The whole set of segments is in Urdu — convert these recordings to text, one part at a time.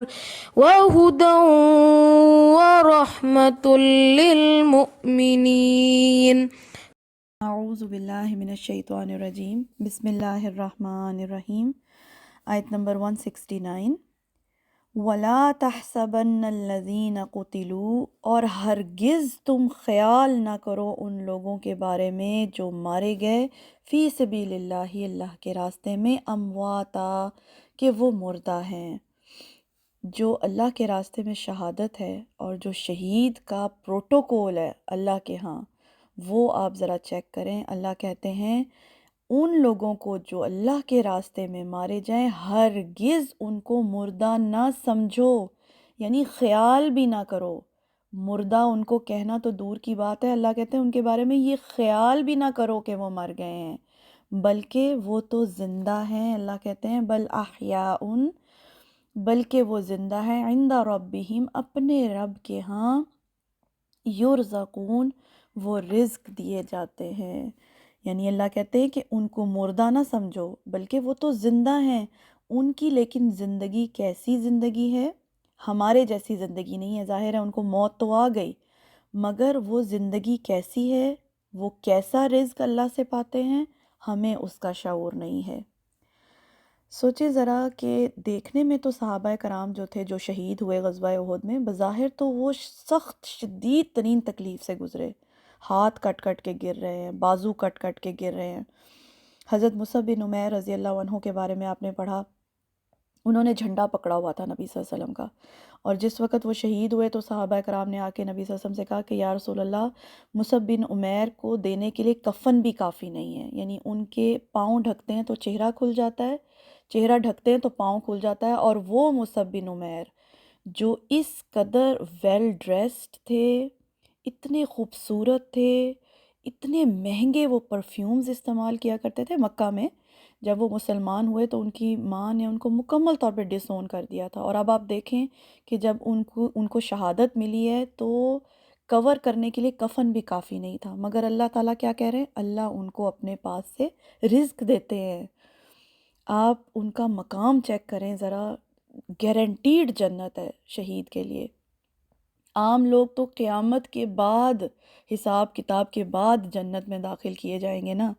وهدى ورحمة للمؤمنين. اعوذ باللہ من الشیطان الرجیم، بسم اللہ الرحمن الرحیم۔ آیت نمبر 169۔ وَلَا تَحْسَبَنَّ الَّذِينَ قُتِلُوا، اور ہرگز تم خیال نہ کرو ان لوگوں کے بارے میں جو مارے گئے فی سبیل اللہ، اللہ کے راستے میں، امواتا، کہ وہ مردہ ہیں۔ جو اللہ کے راستے میں شہادت ہے اور جو شہید کا پروٹوکول ہے اللہ کے ہاں، وہ آپ ذرا چیک کریں۔ اللہ کہتے ہیں ان لوگوں کو جو اللہ کے راستے میں مارے جائیں ہرگز ان کو مردہ نہ سمجھو، یعنی خیال بھی نہ کرو۔ مردہ ان کو کہنا تو دور کی بات ہے، اللہ کہتے ہیں ان کے بارے میں یہ خیال بھی نہ کرو کہ وہ مر گئے ہیں، بلکہ وہ تو زندہ ہیں۔ اللہ کہتے ہیں بل احیاء، بلکہ وہ زندہ ہیں، عند ربہم، اپنے رب کے ہاں، یرزقون، وہ رزق دیے جاتے ہیں۔ یعنی اللہ کہتے ہیں کہ ان کو مردہ نہ سمجھو، بلکہ وہ تو زندہ ہیں۔ ان کی لیکن زندگی کیسی زندگی ہے؟ ہمارے جیسی زندگی نہیں ہے، ظاہر ہے ان کو موت تو آ گئی، مگر وہ زندگی کیسی ہے، وہ کیسا رزق اللہ سے پاتے ہیں، ہمیں اس کا شعور نہیں ہے۔ سوچے ذرا کہ دیکھنے میں تو صحابہ کرام جو تھے، جو شہید ہوئے غزوہ احد میں، بظاہر تو وہ سخت شدید ترین تکلیف سے گزرے، ہاتھ کٹ کٹ کے گر رہے ہیں، بازو کٹ کٹ کے گر رہے ہیں۔ حضرت مصعب بن عمیر رضی اللہ عنہ کے بارے میں آپ نے پڑھا، انہوں نے جھنڈا پکڑا ہوا تھا نبی صلی اللہ علیہ وسلم کا، اور جس وقت وہ شہید ہوئے تو صحابہ کرام نے آ کے نبی صلی اللہ علیہ وسلم سے کہا کہ یا رسول اللہ، مصعب بن عمیر کو دینے کے لیے کفن بھی کافی نہیں ہے، یعنی ان کے پاؤں ڈھکتے ہیں تو چہرہ کھل جاتا ہے، چہرہ ڈھکتے ہیں تو پاؤں کھل جاتا ہے، اور وہ مصعب بن عمیر جو اس قدر ویل ڈریسڈ تھے، اتنے خوبصورت تھے، اتنے مہنگے وہ پرفیومز استعمال کیا کرتے تھے مکہ میں، جب وہ مسلمان ہوئے تو ان کی ماں نے ان کو مکمل طور پہ ڈس اون کر دیا تھا، اور اب آپ دیکھیں کہ جب ان کو شہادت ملی ہے تو کور کرنے کے لیے کفن بھی کافی نہیں تھا، مگر اللہ تعالیٰ کیا کہہ رہے ہیں؟ اللہ ان کو اپنے پاس سے رزق دیتے ہیں۔ آپ ان کا مقام چیک کریں ذرا، گارنٹیڈ جنت ہے شہید کے لیے۔ عام لوگ تو قیامت کے بعد، حساب کتاب کے بعد جنت میں داخل کیے جائیں گے نا،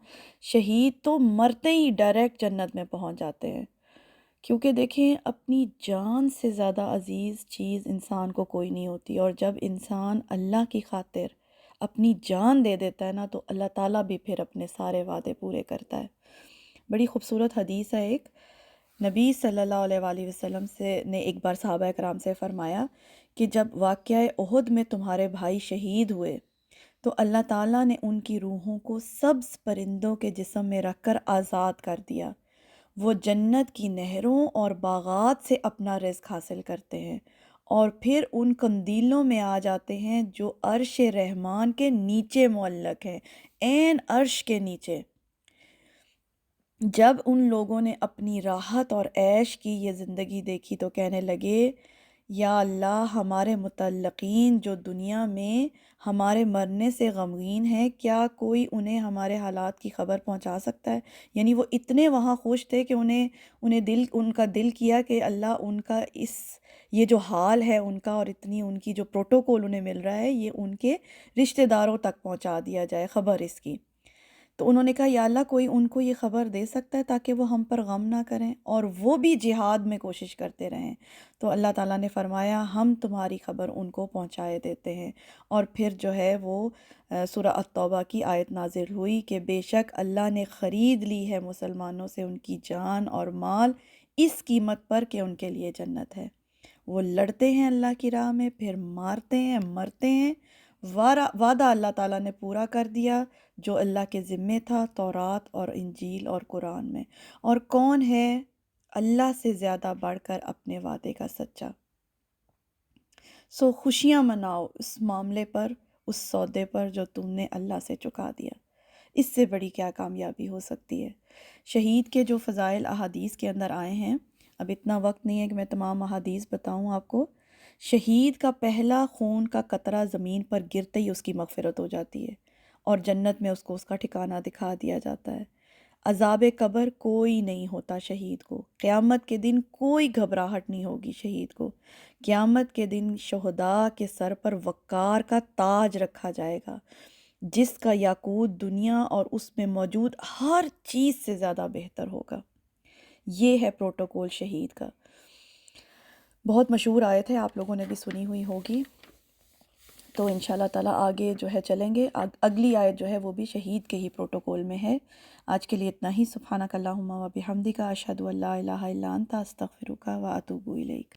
شہید تو مرتے ہی ڈائریکٹ جنت میں پہنچ جاتے ہیں، کیونکہ دیکھیں اپنی جان سے زیادہ عزیز چیز انسان کو کوئی نہیں ہوتی، اور جب انسان اللہ کی خاطر اپنی جان دے دیتا ہے نا تو اللہ تعالیٰ بھی پھر اپنے سارے وعدے پورے کرتا ہے۔ بڑی خوبصورت حدیث ہے ایک، نبی صلی اللہ علیہ وآلہ وسلم سے نے ایک بار صحابہ کرام سے فرمایا کہ جب واقعہ احد میں تمہارے بھائی شہید ہوئے تو اللہ تعالیٰ نے ان کی روحوں کو سبز پرندوں کے جسم میں رکھ کر آزاد کر دیا، وہ جنت کی نہروں اور باغات سے اپنا رزق حاصل کرتے ہیں، اور پھر ان قندیلوں میں آ جاتے ہیں جو عرش رحمان کے نیچے معلق ہیں، عین عرش کے نیچے۔ جب ان لوگوں نے اپنی راحت اور عیش کی یہ زندگی دیکھی تو کہنے لگے یا اللہ، ہمارے متعلقین جو دنیا میں ہمارے مرنے سے غمگین ہیں، کیا کوئی انہیں ہمارے حالات کی خبر پہنچا سکتا ہے؟ یعنی وہ اتنے وہاں خوش تھے کہ ان کا دل کیا کہ اللہ ان کا یہ جو حال ہے ان کا، اور اتنی ان کی جو پروٹوکول انہیں مل رہا ہے، یہ ان کے رشتہ داروں تک پہنچا دیا جائے خبر اس کی۔ تو انہوں نے کہا یا اللہ، کوئی ان کو یہ خبر دے سکتا ہے تاکہ وہ ہم پر غم نہ کریں اور وہ بھی جہاد میں کوشش کرتے رہیں؟ تو اللہ تعالیٰ نے فرمایا ہم تمہاری خبر ان کو پہنچائے دیتے ہیں، اور پھر جو ہے وہ سورہ التوبہ کی آیت نازل ہوئی کہ بے شک اللہ نے خرید لی ہے مسلمانوں سے ان کی جان اور مال اس قیمت پر کہ ان کے لیے جنت ہے۔ وہ لڑتے ہیں اللہ کی راہ میں، پھر مارتے ہیں، مرتے ہیں، وعدہ اللہ تعالیٰ نے پورا کر دیا جو اللہ کے ذمے تھا تورات اور انجیل اور قرآن میں۔ اور کون ہے اللہ سے زیادہ بڑھ کر اپنے وعدے کا سچا؟ سو خوشیاں مناؤ اس معاملے پر، اس سودے پر جو تم نے اللہ سے چکا دیا، اس سے بڑی کیا کامیابی ہو سکتی ہے؟ شہید کے جو فضائل احادیث کے اندر آئے ہیں، اب اتنا وقت نہیں ہے کہ میں تمام احادیث بتاؤں آپ کو۔ شہید کا پہلا خون کا قطرہ زمین پر گرتے ہی اس کی مغفرت ہو جاتی ہے، اور جنت میں اس کو اس کا ٹھکانہ دکھا دیا جاتا ہے۔ عذاب قبر کوئی نہیں ہوتا شہید کو، قیامت کے دن کوئی گھبراہٹ نہیں ہوگی شہید کو، قیامت کے دن شہداء کے سر پر وقار کا تاج رکھا جائے گا، جس کا یاقوت دنیا اور اس میں موجود ہر چیز سے زیادہ بہتر ہوگا۔ یہ ہے پروٹوکول شہید کا۔ بہت مشہور آیت ہے، آپ لوگوں نے بھی سنی ہوئی ہوگی۔ تو انشاءاللہ تعالیٰ آگے جو ہے چلیں گے، اگلی آیت جو ہے وہ بھی شہید کے ہی پروٹوکول میں ہے۔ آج کے لیے اتنا ہی۔ سبحانک اللہم و بحمدک، اشہد ان لا الہ الا انت، استغفرک و اتوب الیک۔